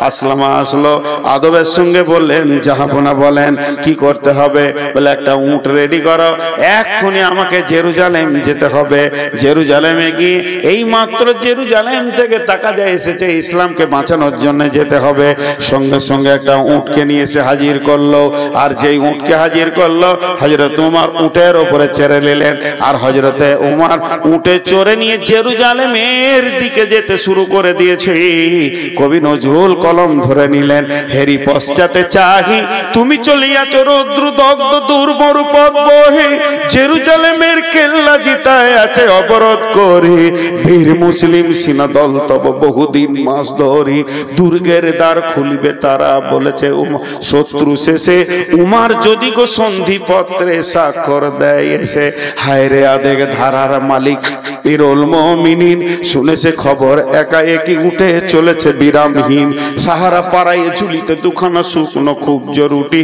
আসলামা আসলো, আদবের সঙ্গে বললেন, জাহাপনা বলেন কি করতে হবে? বলে একটা উট রেডি করো, এক্ষুনি আমাকে জেরুজালেম যেতে হবে। জেরুজালেমে গিয়ে এই মাত্র জেরুজালেম থেকে তাকাজা এসেছে, ইসলামকে বাঁচানোর জন্য যেতে হবে। সঙ্গে সঙ্গে একটা উটকে নিয়ে এসে হাজির করলো, আর যেই উটকে হাজির করলো হযরত উমর উটের উপরে চেড়ে নিলেন, আর হযরতে উমর উটে চড়ে নিয়ে জেরুজালেমের দিকে যেতে শুরু করে দিয়েছে। কবি নজরুল কলম ধরে নিলেন, হেরি পশ্চাতে চাহি তুমি চলিয়াছ রৌদ্র দগ্ধ দুর্মরু পথ বহে, জেরুজালেমের কেল্লা জিতায় আছে অবরোধ করে, বীর মুসলিম সিনাদল তব বহুদিন মাস ধরি, দুর্গের দ্বার খুলিবে তারা বলেছে শত্রু শেষে, উমার যদি গো সন্ধি পত্রে স্বাক্ষর দেয় এসে, হায় রে আদেগ ধারার মালিক বীরুল মুমিনিন, শুনেছে খবর একা একই উঠে চলেছে বিরামহীন, সাহারা পাড়ায় ঝুলিতে দুখানা শুকনো খুব জরুরি,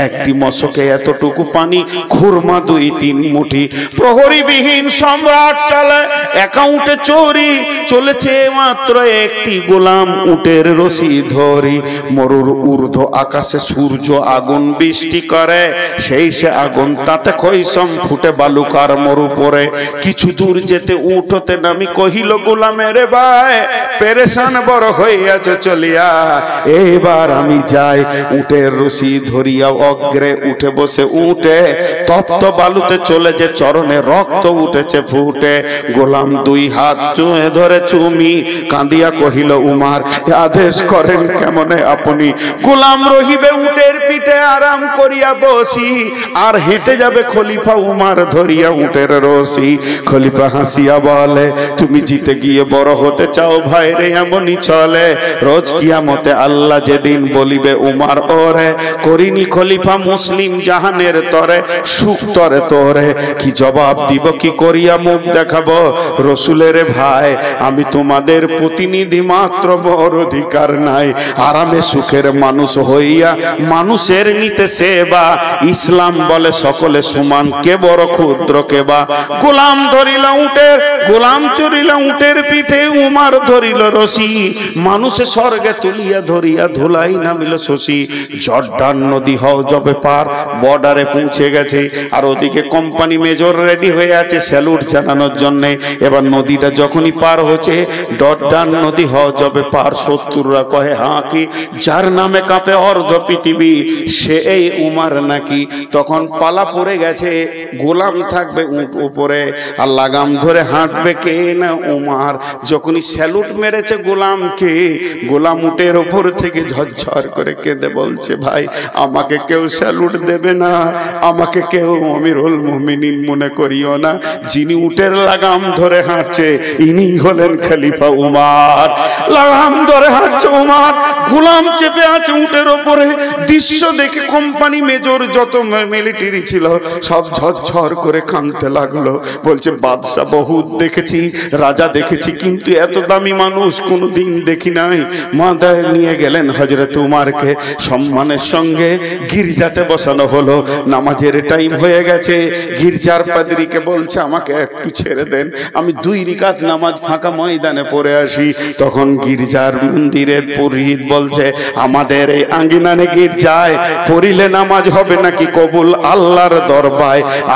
একটি মশকে এতটুকু পানি, খুরমা 2-3 মুঠি, প্রহরীবিহীন সম্রাট চলে একা উঠে চোরি, চলেছে মাত্র একটি গোলাম উটের রশি ধরি, মরুর ঊর্ধ্ব আকাশে সূর্য আগুন বৃষ্টি করে, সেই সে আগুন তাতে খৈসম ফুটে বালুকার মরু পরে, কিছু দূর যেতে উট হতে নামি কহিল গোলামের ভাই, পেরেশান বড় হইয়াছে চলিয়া, এবার আমি যাই। উটের রশি ধরিয়া অগ্রে উঠে বসে উঠে, তপ্ত বালুতে চলে যে চরণে রক্ত উঠেছে ফুটে, গোলাম 2 হাত চুয়ে ধরে চুমি কাঁদিয়া কহিল উমার, আদেশ করেন কেমনে আপনি? গোলাম রহিবে উটের পিঠে আরাম করিয়া বসি, আর হেঁটে যাবে খলিফা উমার ধরিয়া উটের রশি। খলিফা হাসিয়া বলে, তুমি জিতে গিয়ে বড় হতে চাও ভাই রে, এমনই চলে রোজ কিয়ামতে আল্লাহ যেদিন বলিবে উমার ওরে, করিনি খলিফা মুসলিম জাহানের তরে, সুখ তরে তোরে কি জবাব দিব, কি করিয়া মুখ দেখাবো? রসুলের ভাই আমি তোমাদের প্রতিনিধি মাত্র, বড় অধিকার নাই, আরামে সুখের মানুষ হইয়া মানুষের নিতে সেবা, ইসলাম বলে সকলে সমান, কে বড় ক্ষুদ্র কে বা? গোলাম ধরিল উটের, গোলাম চড়িল উটের পিঠে, উমার ধরিল রশি, মানুষে স্বর্গে তুলিয়া ধরিয়া ধুলাই নামিল শশী। জর্ডান নদী হও যবে পার, বর্ডারে পৌঁছে গেছে, আর ওদিকে কোম্পানি মেজর রেডি হয়ে আছে স্যালুট জানানোর জন্য। এবার নদীটা যখনই পার হচ্ছে, জর্ডান নদী হও যবে পার, শত্রুরা কহে হাঁ কি, যার নামে কাঁপে অর্ধ পৃথিবী সে এই উমার নাকি। তখন পালা পড়ে গেছে, গোলাম থাকবে উট উপরে আর লাগাম ধরে হাঁটবে কে না উমার। যখনই স্যালুট মেরেছে গোলামকে, গোলাম উটের ওপর থেকে ঝরঝর করে কেঁদে বলছে, ভাই আমাকে কেউ স্যালুট দেবে না, আমাকে কেউ আমিরুল মুমিনিন মনে করিও না, যিনি উটের লাগাম ধরে হাঁটছে ইনি হলেন খলিফা উমার। লাগাম ধরে হাঁটছে উমার, গোলাম চেপে আছে উটের ওপরে। দৃশ্য দেখে কোম্পানি মেজর যত মিলিটারি ছিল সব ঝরঝর করে কাঁদতে লাগলো, বলছে বাদশা বহুত দেখেছি, রাজা দেখেছি, কিন্তু এত দামি মানুষ কোনোদিন দেখি নাই। মাদায় নিয়ে গেলেন হযরত উমারকে, সম্মানের সঙ্গে গির্জাতে বসানো হলো। নামাজের টাইম হয়ে গেছে, গির্জার পাদ্রীকে বলছে আমাকে একটু ছেড়ে দেন, আমি 2 রাকাত নামাজ ফাঁকা ময়দানে পড়ে আসি। তখন গির্জার মন্দিরের পুরোহিত বলছে, আমাদের এই আঙ্গিনানে গির্জায় পড়িলে নামাজ হবে নাকি কবুল আল্লাহর দরবারে?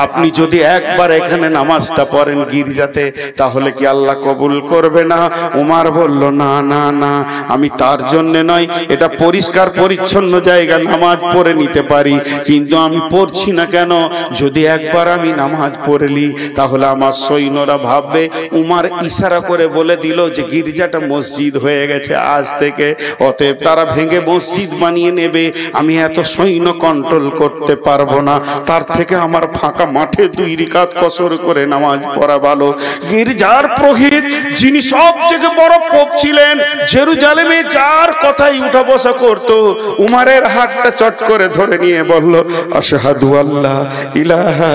আপনি যদি একবার এখানে নামাজটা পড়েন গির্জাতে, তাহলে কি আল্লাহ কবুল করবে না? উমার বলল, না না না, আমি তার জন্য নয়, এটা পরিষ্কার পরিচ্ছন্ন জায়গা, নামাজ পড়ে নিতে পারি, কিন্তু আমি পড়ছি না কেন? যদি একবার আমি নামাজ পড়লি তাহলে আমার সৈন্যরা ভাববে, উমার ইশারা করে বলে দিল যে গির্জাটা মসজিদ হয়ে গেছে আজ থেকে, অতএব তারা ভেঙে মসজিদ বানিয়ে নেবে, আমি এত সৈন্য কন্ট্রোল করতে পারবো না, তার থেকে আমার ফাঁকা মাঠে 2 রাকাত কসর করে নামাজ পড়া ভালো। গির্জার পুরোহিত যিনি সব থেকে বড় পোপ ছিলেন, জেরুজালেমে যার কথাই উঠা বসা করত, উমারের হাতটা চট করে ধরে নিয়ে বলল, আশহাদু আল্লা ইলাহা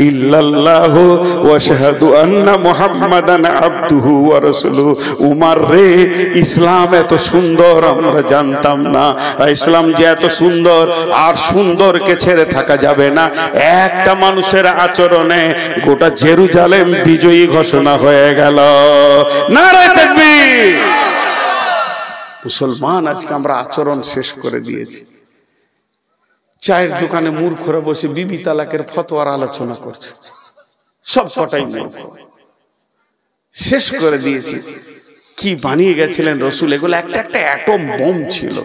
ইল্লাল্লাহু ওয়া আশহাদু আন্না মুহাম্মাদান আবদুহু ওয়া রাসূলুহু। উমার রে, ইসলাম এত সুন্দর আমরা জানতাম না। ইসলাম যে এত সুন্দর, আর সুন্দরকে ছেড়ে থাকা যাবে না। একটা মানুষের আচরণে গোটা জেরুজালেম বিজয়ী ঘোষণা হয়ে গেল। নারে তাকবীর। মুসলমান, আজকে আমরা আচরণ শেষ করে দিয়েছি। চায়ের দোকানে মূর্খরা বসে বিবি তালাকের ফতোয়ার আলোচনা করছে, সব কটাই মূর্খ। শেষ করে দিয়েছি। কি বানিয়ে গেছিলেন রসুল, এগুলো একটা একটা অ্যাটম বোম ছিল।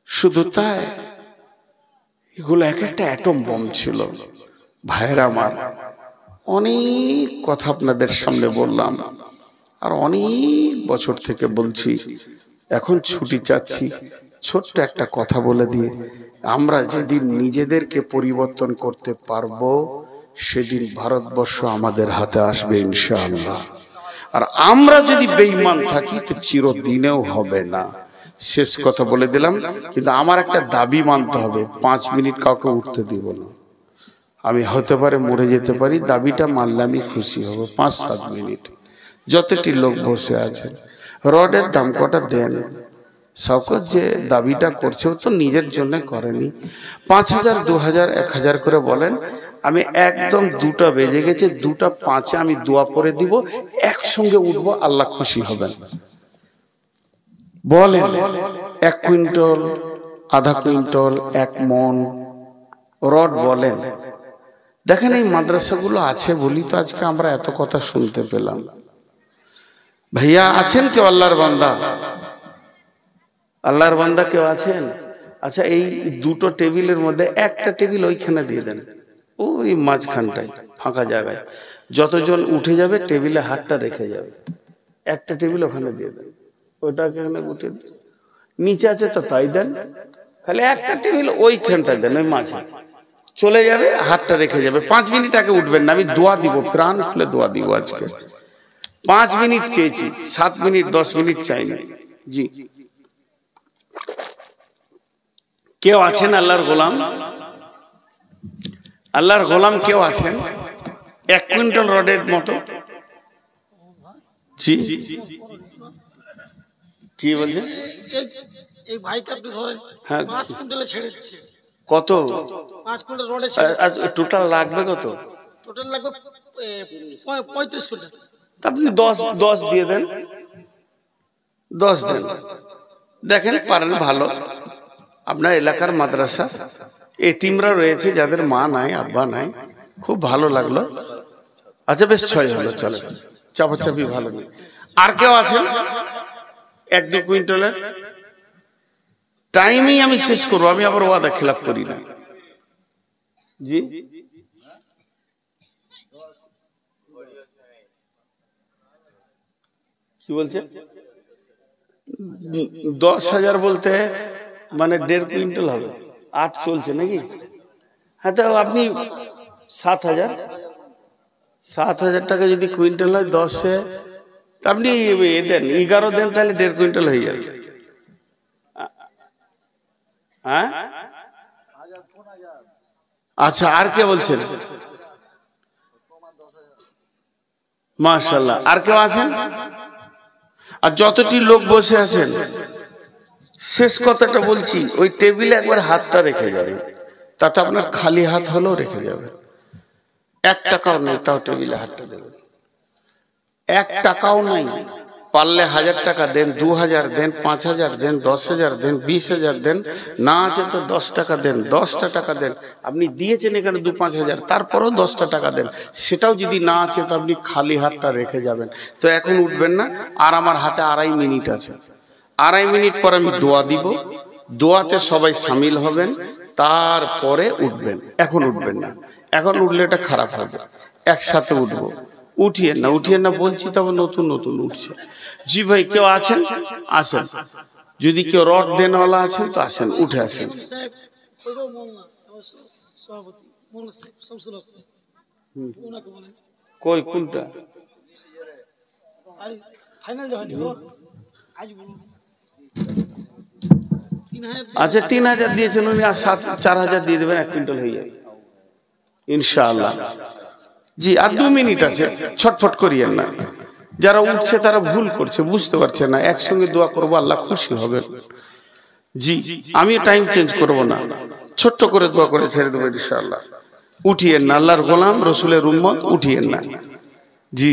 শুধু তাই, এগুলো এক একটা অ্যাটম বোম ছিল। ভাইরা আমার, অনেক কথা আপনাদের সামনে বললাম, আর অনেক বছর থেকে বলছি। এখন ছুটি চাচ্ছি, ছোট্ট একটা কথা বলে দিয়ে, আমরা যেদিন নিজেদেরকে পরিবর্তন করতে পারবো, সেদিন ভারতবর্ষ আমাদের হাতে আসবে ইনশাআল্লাহ। আর আমরা যদি বেঈমান থাকি তো চিরদিনেও হবে না। শেষ কথা বলে দিলাম, কিন্তু আমার একটা দাবি মানতে হবে, 5 মিনিট কাউকে উঠতে দিব না। আমি হতে পারে মরে যেতে পারি, দাবিটা মানলে আমি খুশি হব। 5-7 মিনিট যতটি লোক বসে আছেন, রডের দাম কটা দেন। শওকত যে দাবিটা করছে, ও তো নিজের জন্য করেনি। 5000, 2000, 1000 করে বলেন। আমি একদম 2টা বেজে গেছে, 2টা 5-এ আমি দোয়া পড়ে দিব, একসঙ্গে উঠবো, আল্লাহ খুশি হবেন। বলেন 1 কুইন্টাল, আধা কুইন্টাল, 1 মন রড বলেন। দেখেন, এই মাদ্রাসাগুলো আছে বলি তো আজকে আমরা এত কথা শুনতে পেলাম। ভাইয়া আছেন কেউ আল্লাহর বান্দা? আল্লাহর বান্দা কেউ আছেন? আচ্ছা, এই 2টো টেবিলের মধ্যে একটা টেবিল ওইখানে দিয়ে দেন, ওই মাঝখানটায় ফাঁকা জায়গায়। যতজন উঠে যাবে টেবিলে হাতটা রেখে যাবে, একটা টেবিল ওখানে দিয়ে দেন। ওইটাকে এখানে উঠে নিচে আছে তো তাই দেন, খালি একটা টেবিল ওইখানটা দেন, ওই মাঝে চলে যাবে, হাতটা রেখে যাবে। 5 মিনিট আগে উঠবেন না, আমি দোয়া দিব, প্রাণ খুলে দোয়া দিব। আজকে 5 মিনিট চেয়েছি, 7 মিনিট 10 মিনিট চাই না। জি, কেউ আছেন আল্লাহর গোলাম? আল্লাহর গোলাম কেউ আছেন 1 কুইন্টাল রডের মতো? জি, কি বলছেন? এই ভাইকে আপনি ধরেন, 5 কুইন্টালে ছেড়েছে। কত? 5 কুইন্টাল রডে ছেড়েছে। টোটাল লাগবে কত? টোটাল লাগবে 35 কুইন্টাল। আপনি 10 দিয়ে দেন, 10 দেন। দেখেন পারেন ভালো। আপনার এলাকার মাদ্রাসা, এতিমরা রয়েছে যাদের মা নাই, আব্বা নাই, খুব ভালো লাগলো। আচ্ছা বেশ, 6 হলো, চলে। চাপাচাপি ভালো নেই। আর কেউ আছেন 1-2 কুইন্টালের? টাইমেই আমি শেষ করবো, আমি আবার ওয়াদা খেলাপ করি না। জি, কি বলছেন? 10,000 বলতে মানে 1.5 কুইন্টাল হবে, 8 চলছে নাকি? হ্যাঁ, তো আপনি 7,000 টাকা যদি কুইন্টাল হয় 10-এ, আপনি দেন 11 দেন, তাহলে 1.5 কুইন্টাল হয়ে যাবে। হ্যাঁ, আচ্ছা, আর কে বলছেন? মাশাআল্লাহ। আর কেউ আছেন? আর যতটি লোক বসে আছেন, শেষ কথাটা বলছি, ওই টেবিলে একবার হাতটা রেখে যাবেন, তাতে আপনার খালি হাত হলেও রেখে যাবেন। 1 টাকাও নেই, তাও টেবিলে হাতটা দেবেন। 1 টাকাও নাই, পারলে 1000 টাকা দেন, 2000 দেন, 5000 দেন, 10,000 দেন, 20,000 দেন, না আছে তো 10 টাকা দেন, 10টা টাকা দেন। আপনি দিয়েছেন এখানে 2-5 হাজার, তারপরেও 10টা টাকা দেন। সেটাও যদি না আছে তো আপনি খালি হাতটা রেখে যাবেন। তো এখন উঠবেন না, আর আমার হাতে 2.5 মিনিট আছে। 2.5 মিনিট পর আমি দোয়া দিব, দোয়াতে সবাই সামিল হবেন, তারপরে উঠবেন। এখন উঠবেন না, এখন উঠলে এটা খারাপ হবে। একসাথে উঠবো। উঠিয়েন না বলছি, তবে নতুন নতুন উঠছে। জি ভাই, কেউ আছেন? আসেন। যদি কেউ রড দেনওয়ালা আছেন তো আসেন, উঠে আসেন। কই কোনটা? ফাইনাল যে হয়নি আজ আচ্ছা 3000 দিয়েছেন উনি, আর 4000 দিয়ে দেবেন, 1 কুইন্টাল হয়ে যাবে ইনশাআল্লাহ। জি আর 2 মিনিট আছে, ছটফট করিয়েন না। যারা উঠছে তারা ভুল করছে, বুঝতে পারছে না। একসঙ্গে দোয়া করব, আল্লাহ খুশি হবে। জি আমি টাইম চেঞ্জ করব না, ছোট্ট করে দোয়া করে ছেড়ে দেবো ইনশাআল্লাহ। উঠিয়েন না, আল্লাহর গোলাম রসুলের উম্মত, উঠিয়েন না। জি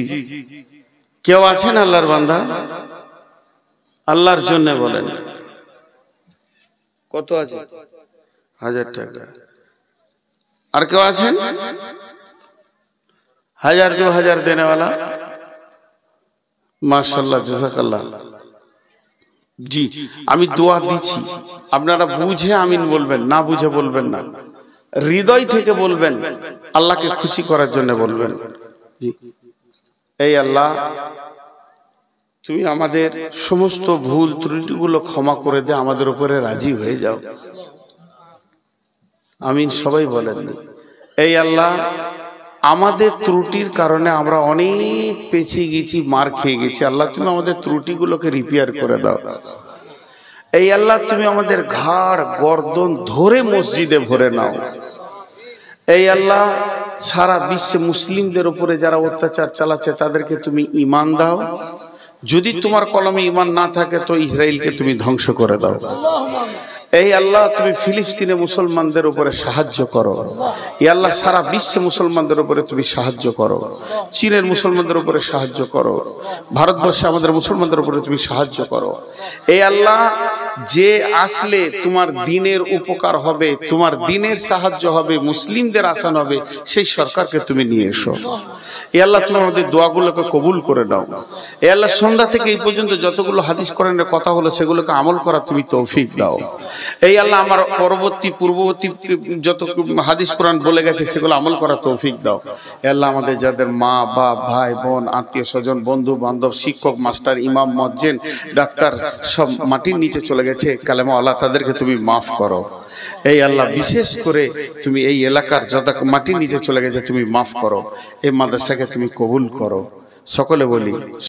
কেউ আছেন আল্লাহর বান্দা? আল্লাহর জন্য বলেন। কত আছে? 1000 টাকা। আর কেউ আছেন 1000 2000 দেনে वाला? মাশাআল্লাহ জাযাকাল্লাহ। জি আমি দোয়া দিচ্ছি, আপনারা বুঝে আমিন বলবেন, না বুঝে বলবেন না, হৃদয় থেকে বলবেন, আল্লাহকে খুশি করার জন্য বলবেন। জি এই আল্লাহ তুমি আমাদের সমস্ত ভুল ত্রুটিগুলো ক্ষমা করে দে, আমাদের উপরে রাজি হয়ে যাও। আমিন সবাই বলেন। এই আল্লাহ আমাদের ত্রুটির কারণে আমরা অনেক পেছিয়ে গেছি, মার খেয়ে গেছি। আল্লাহ তুমি আমাদের ত্রুটিগুলোকে রিপেয়ার করে দাও। এই আল্লাহ তুমি আমাদের ঘাড় গর্দন ধরে মসজিদে ভরে নাও। এই আল্লাহ সারা বিশ্বে মুসলিমদের উপরে যারা অত্যাচার চালাচ্ছে তাদেরকে তুমি ঈমান দাও। যদি তোমার কলমে ঈমান না থাকে তো ইসরায়েলকে তুমি ধ্বংস করে দাও। এই আল্লাহ তুমি ফিলিস্তিনে মুসলমানদের উপরে সাহায্য করো। এই আল্লাহ সারা বিশ্বে মুসলমানদের উপরে তুমি সাহায্য করো। চীনের মুসলমানদের উপরে সাহায্য করো। ভারতবর্ষে আমাদের মুসলমানদের উপরে তুমি সাহায্য করো। এই আল্লাহ যে আসলে তোমার দ্বীনের উপকার হবে, তোমার দ্বীনের সাহায্য হবে, মুসলিমদের আসান হবে, সেই সরকারকে তুমি নিয়ে এসো। এই আল্লাহ তুমি আমাদের দোয়াগুলোকে কবুল করে নাও। এই আল্লাহ সন্ধ্যা থেকে এই পর্যন্ত যতগুলো হাদিস কোরআনের কথা হলো সেগুলোকে আমল করা তুমি তৌফিক দাও। এই আল্লাহ আমার পূর্ববর্তী যত হাদিস কোরআন বলে গেছে সেগুলো আমল করা তৌফিক দাও। এই আল্লাহ আমাদের যাদের মা বাপ ভাই বোন আত্মীয় স্বজন বন্ধু বান্ধব শিক্ষক মাস্টার ইমাম মুয়াজ্জিন ডাক্তার সব মাটির নিচে চলে গেছে কালেমা আল্লাহ, তাদেরকে তুমি মাফ করো। এই আল্লাহ বিশেষ করে তুমি এই এলাকার যত মাটির নিচে চলে গেছে তুমি মাফ করো। এই মাদ্রাসাকে তুমি কবুল করো। সকলে বলি